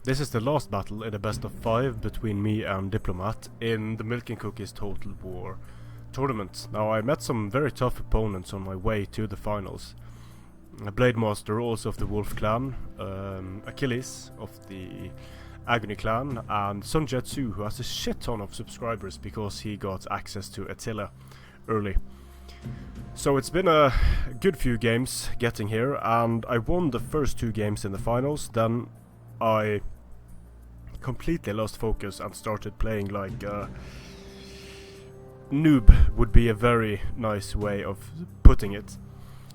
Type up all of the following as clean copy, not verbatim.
This is the last battle in a best of 5 between me and Diplomatt in the Milk and Cookies Total War tournament. Now, I met some very tough opponents on my way to the finals. A Blade Master, also of the Wolf clan, Achilles of the Agony clan, and Sun Jetsu, who has a shit ton of subscribers because he got access to Attila early. So it's been a good few games getting here, and I won the first 2 games in the finals. Then I completely lost focus and started playing like a noob would be a very nice way of putting it.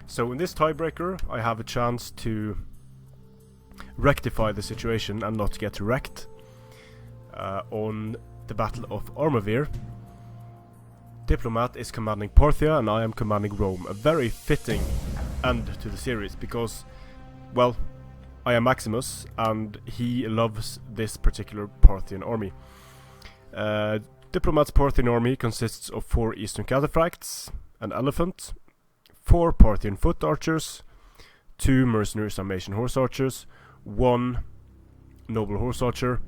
So in this tiebreaker I have a chance to rectify the situation and not get wrecked on the Battle of Armavir. Diplomatt is commanding Parthia and I am commanding Rome. A very fitting end to the series because, well, I am Maximus and he loves this particular Parthian army. Diplomatt's Parthian army consists of 4 Eastern Cataphracts, an elephant, 4 Parthian foot archers, 2 mercenary Sarmatian horse archers, 1 noble horse archer,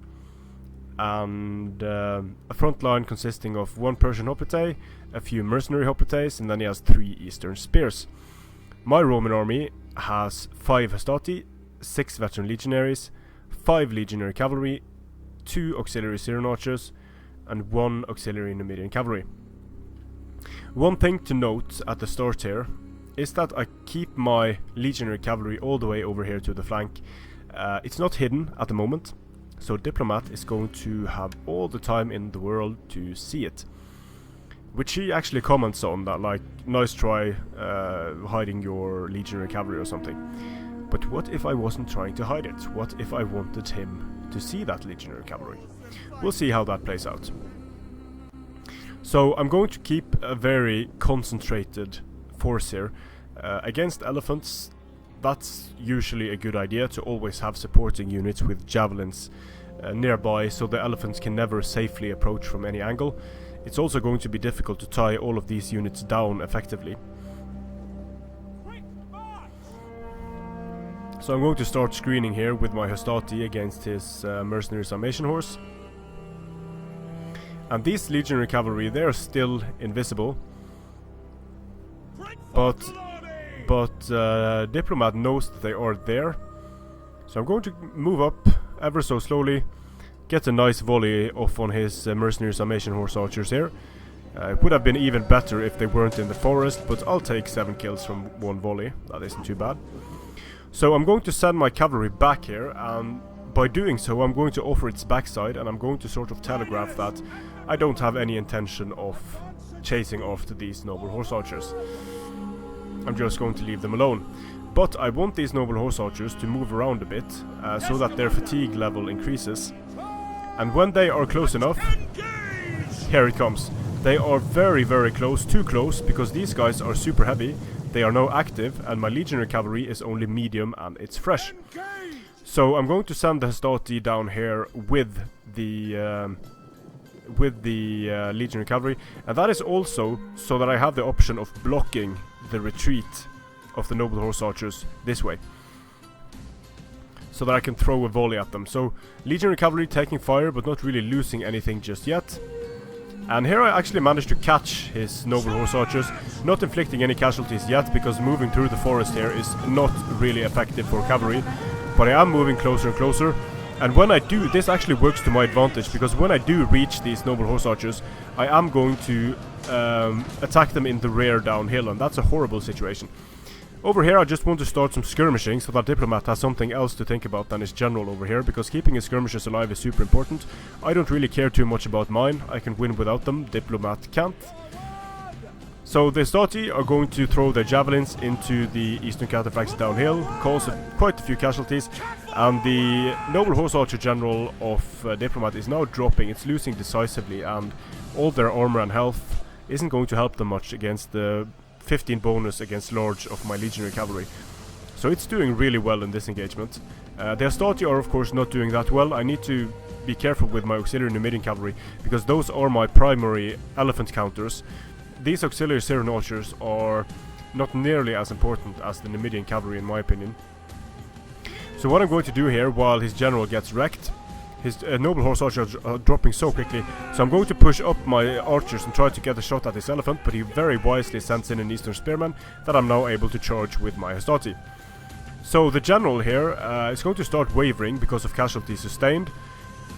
and a front line consisting of 1 Persian hoplite, a few mercenary hoplites, and then he has 3 Eastern spears. My Roman army has 5 Hastati, 6 veteran legionaries, 5 legionary cavalry, 2 auxiliary Syrian archers, and 1 auxiliary Numidian cavalry. One thing to note at the start here is that I keep my legionary cavalry all the way over here to the flank. It's not hidden at the moment, so Diplomatt is going to have all the time in the world to see it. Which he actually comments on, that like, nice try hiding your legionary cavalry or something. But what if I wasn't trying to hide it? What if I wanted him to see that legionary cavalry? We'll see how that plays out. So I'm going to keep a very concentrated force here. Against elephants, that's usually a good idea to always have supporting units with javelins nearby, so the elephants can never safely approach from any angle. It's also going to be difficult to tie all of these units down effectively. So I'm going to start screening here with my Hastati against his mercenary Sarmatian horse. And these legionary cavalry, they are still invisible. But Diplomatt knows that they are there. So I'm going to move up ever so slowly, get a nice volley off on his mercenary Sarmatian horse archers here. It would have been even better if they weren't in the forest, but I'll take 7 kills from 1 volley. That isn't too bad. So I'm going to send my cavalry back here, and by doing so I'm going to offer its backside, and I'm going to sort of telegraph that I don't have any intention of chasing after these noble horse archers. I'm just going to leave them alone. But I want these noble horse archers to move around a bit, so that their fatigue level increases. And when they are close enough, here it comes. They are very, very close, too close, because these guys are super heavy. They are now active, and my legionary cavalry is only medium and it's fresh. So I'm going to send the Hastati down here with the legionary cavalry, and that is also so that I have the option of blocking the retreat of the noble horse archers this way, so that I can throw a volley at them. So legionary cavalry taking fire but not really losing anything just yet. And here I actually managed to catch his noble horse archers, not inflicting any casualties yet, because moving through the forest here is not really effective for cavalry. But I am moving closer and closer, and when I do, this actually works to my advantage, because when I do reach these noble horse archers, I am going to attack them in the rear downhill, and that's a horrible situation. Over here I just want to start some skirmishing, so that Diplomatt has something else to think about than his general over here, because keeping his skirmishers alive is super important. I don't really care too much about mine, I can win without them, Diplomatt can't. So the Hastati are going to throw their javelins into the Eastern Cataphracts downhill, cause quite a few casualties, and the noble horse archer general of Diplomatt is now dropping. It's losing decisively, and all their armor and health isn't going to help them much against the 15 bonus against large of my legionary cavalry. So it's doing really well in this engagement. The Hastati are of course not doing that well. I need to be careful with my auxiliary Numidian cavalry, because those are my primary elephant counters. These auxiliary Syrian archers are not nearly as important as the Numidian cavalry in my opinion. So what I'm going to do here, while his general gets wrecked, his noble horse archers are dropping so quickly, so I'm going to push up my archers and try to get a shot at this elephant, but he very wisely sends in an Eastern Spearman that I'm now able to charge with my Hastati. So the general here is going to start wavering because of casualties sustained.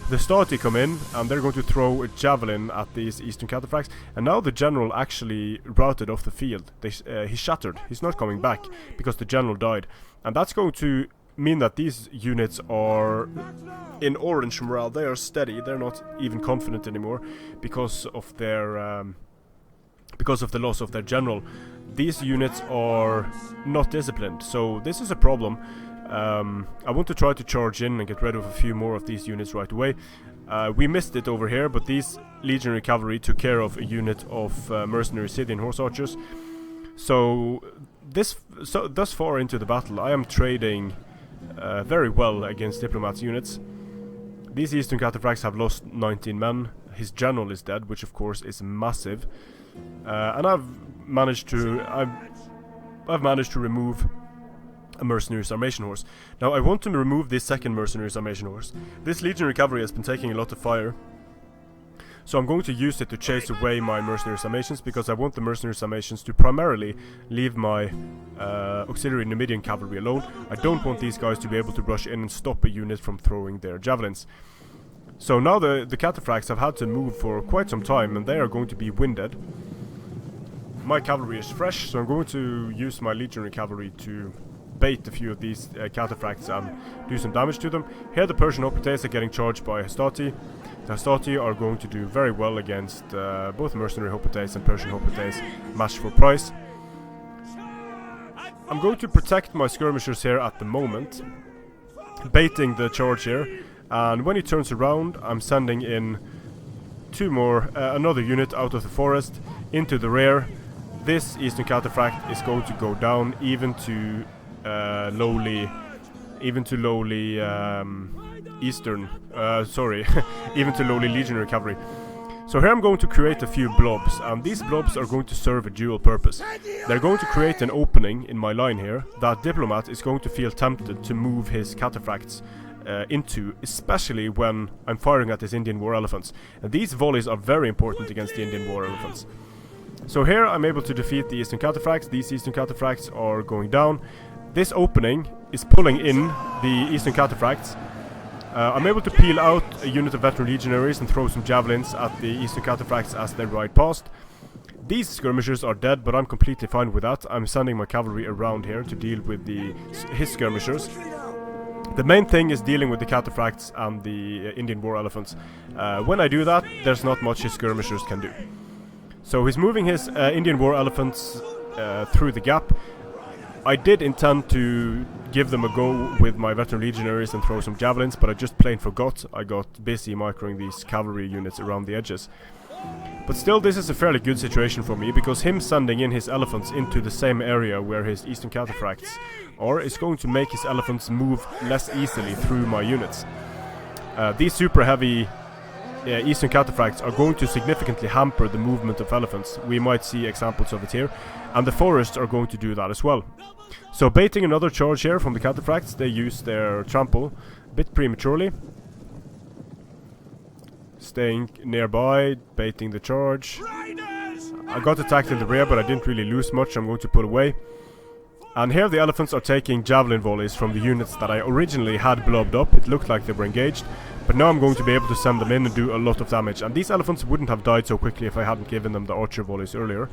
The Hastati come in and they're going to throw a javelin at these Eastern Cataphracts, and now the general actually routed off the field. He's shattered, he's not coming back because the general died, and that's going to mean that these units are in orange morale. They are steady, they're not even confident anymore because of their because of the loss of their general. These units are not disciplined, so this is a problem. I want to try to charge in and get rid of a few more of these units right away. We missed it over here, but these legionary cavalry took care of a unit of mercenary Scythian horse archers. So thus far into the battle, I am trading very well against Diplomat's units. These Eastern Cataphracts have lost 19 men. His general is dead, which of course is massive. And I've managed to remove a mercenary Sarmatian horse. Now I want to remove this second mercenary Sarmatian horse. This legionary cavalry has been taking a lot of fire, so I'm going to use it to chase away my mercenary Sarmatians, because I want the mercenary Sarmatians to primarily leave my auxiliary Numidian cavalry alone. I don't want these guys to be able to rush in and stop a unit from throwing their javelins. So now the Cataphracts have had to move for quite some time, and they are going to be winded. My cavalry is fresh, so I'm going to use my legionary cavalry to bait a few of these Cataphracts and do some damage to them. Here the Persian Hoplites are getting charged by Hastati. The Hastati are going to do very well against both mercenary Hoplites and Persian Hoplites matched for price. I'm going to protect my skirmishers here at the moment, baiting the charge here, and when he turns around I'm sending in two more, another unit out of the forest into the rear. This Eastern Cataphract is going to go down even to lowly legionary cavalry. So here I'm going to create a few blobs, and these blobs are going to serve a dual purpose. They're going to create an opening in my line here that Diplomat is going to feel tempted to move his Cataphracts into, especially when I'm firing at his Indian war elephants. And these volleys are very important against the Indian war elephants. So here I'm able to defeat the Eastern Cataphracts. These Eastern Cataphracts are going down. This opening is pulling in the Eastern Cataphracts. I'm able to peel out a unit of veteran legionaries and throw some javelins at the Eastern Cataphracts as they ride past. These skirmishers are dead, but I'm completely fine with that. I'm sending my cavalry around here to deal with his skirmishers. The main thing is dealing with the Cataphracts and the Indian war elephants. When I do that, there's not much his skirmishers can do. So he's moving his Indian war elephants through the gap. I did intend to give them a go with my veteran legionaries and throw some javelins, but I just plain forgot. I got busy microing these cavalry units around the edges. But still, this is a fairly good situation for me, because him sending in his elephants into the same area where his Eastern Cataphracts are is going to make his elephants move less easily through my units. These super heavy Eastern Cataphracts are going to significantly hamper the movement of elephants. We might see examples of it here, and the forests are going to do that as well. So baiting another charge here from the Cataphracts, they use their trample a bit prematurely. Staying nearby, baiting the charge. I got attacked in the rear, but I didn't really lose much. I'm going to pull away. And here the elephants are taking javelin volleys from the units that I originally had blobbed up. It looked like they were engaged, but now I'm going to be able to send them in and do a lot of damage. And these elephants wouldn't have died so quickly if I hadn't given them the archer volleys earlier.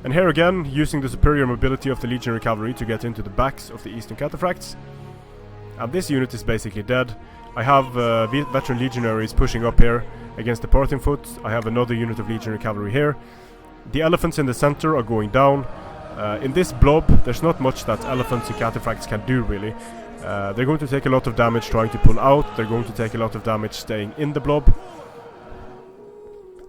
And here again, using the superior mobility of the legionary cavalry to get into the backs of the Eastern Cataphracts. And this unit is basically dead. I have veteran legionaries pushing up here against the Parthian foot. I have another unit of legionary cavalry here. The elephants in the center are going down. In this blob, there's not much that elephants and Cataphracts can do really. They're going to take a lot of damage trying to pull out. They're going to take a lot of damage staying in the blob.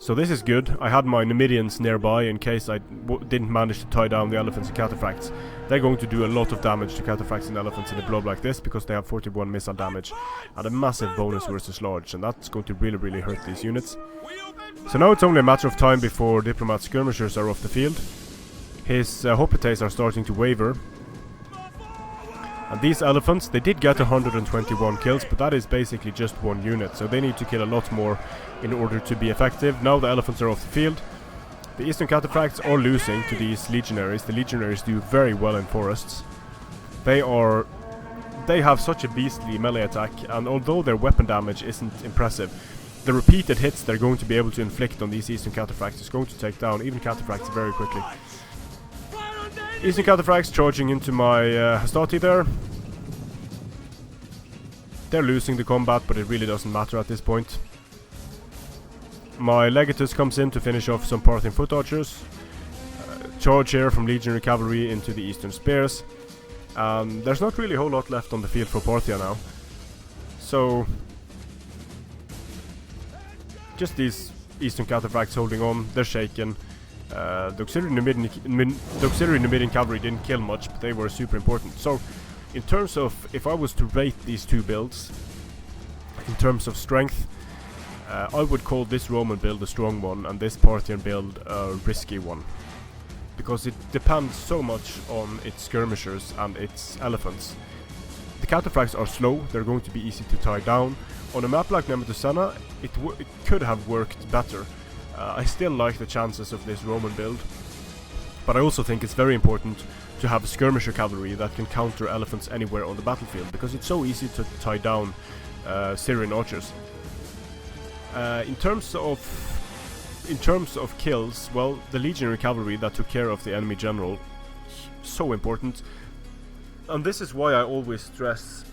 So this is good. I had my Numidians nearby in case I didn't manage to tie down the elephants and Cataphracts. They're going to do a lot of damage to Cataphracts and elephants in a blob like this, because they have 41 missile damage and a massive bonus versus large, and that's going to really hurt these units. So now it's only a matter of time before Diplomat skirmishers are off the field. His Hoplites are starting to waver. And these elephants, they did get 121 kills, but that is basically just one unit, so they need to kill a lot more in order to be effective. Now the elephants are off the field. The Eastern Cataphracts are losing to these legionaries. The legionaries do very well in forests. They have such a beastly melee attack, and although their weapon damage isn't impressive, the repeated hits they're going to be able to inflict on these Eastern Cataphracts is going to take down even Cataphracts very quickly. Eastern Cataphracts charging into my Hastati there. They're losing the combat, but it really doesn't matter at this point. My Legatus comes in to finish off some Parthian foot archers. Charge here from Legionary Cavalry into the Eastern Spears. There's not really a whole lot left on the field for Parthia now. So just these Eastern Cataphracts holding on, they're shaken. The Auxiliary Numidian Cavalry didn't kill much, but they were super important. So in terms of, if I was to rate these two builds, in terms of strength, I would call this Roman build a strong one and this Parthian build a risky one. Because it depends so much on its skirmishers and its elephants. The Cataphracts are slow, they're going to be easy to tie down. On a map like Nemetusena, it could have worked better. I still like the chances of this Roman build, but I also think it's very important to have a skirmisher cavalry that can counter elephants anywhere on the battlefield, because it's so easy to tie down Syrian archers. In terms of kills, well, the legionary cavalry that took care of the enemy general, so important. And this is why I always stress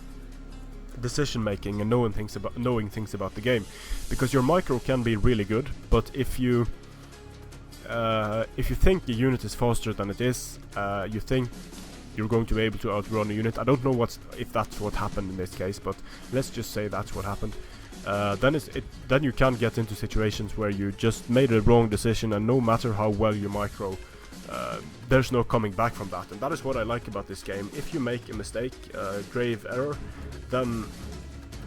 decision making and knowing things about the game, because your micro can be really good, but if you think the unit is faster than it is, you think you're going to be able to outrun a unit. I don't know if that's what happened in this case, but let's just say that's what happened. Then you can get into situations where you just made a wrong decision, and no matter how well you micro, there's no coming back from that. And that is what I like about this game. If you make a mistake, a grave error, then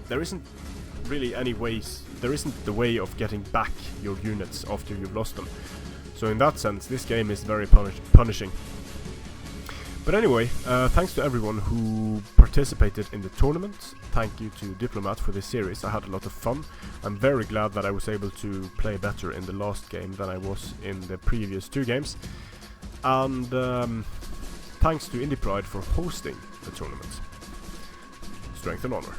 there isn't really there isn't the way of getting back your units after you've lost them. So in that sense, this game is very punishing. But anyway, thanks to everyone who participated in the tournament. Thank you to Diplomatt for this series. I had a lot of fun. I'm very glad that I was able to play better in the last game than I was in the previous two games. And thanks to Indie Pride for hosting the tournament. Strength and honor.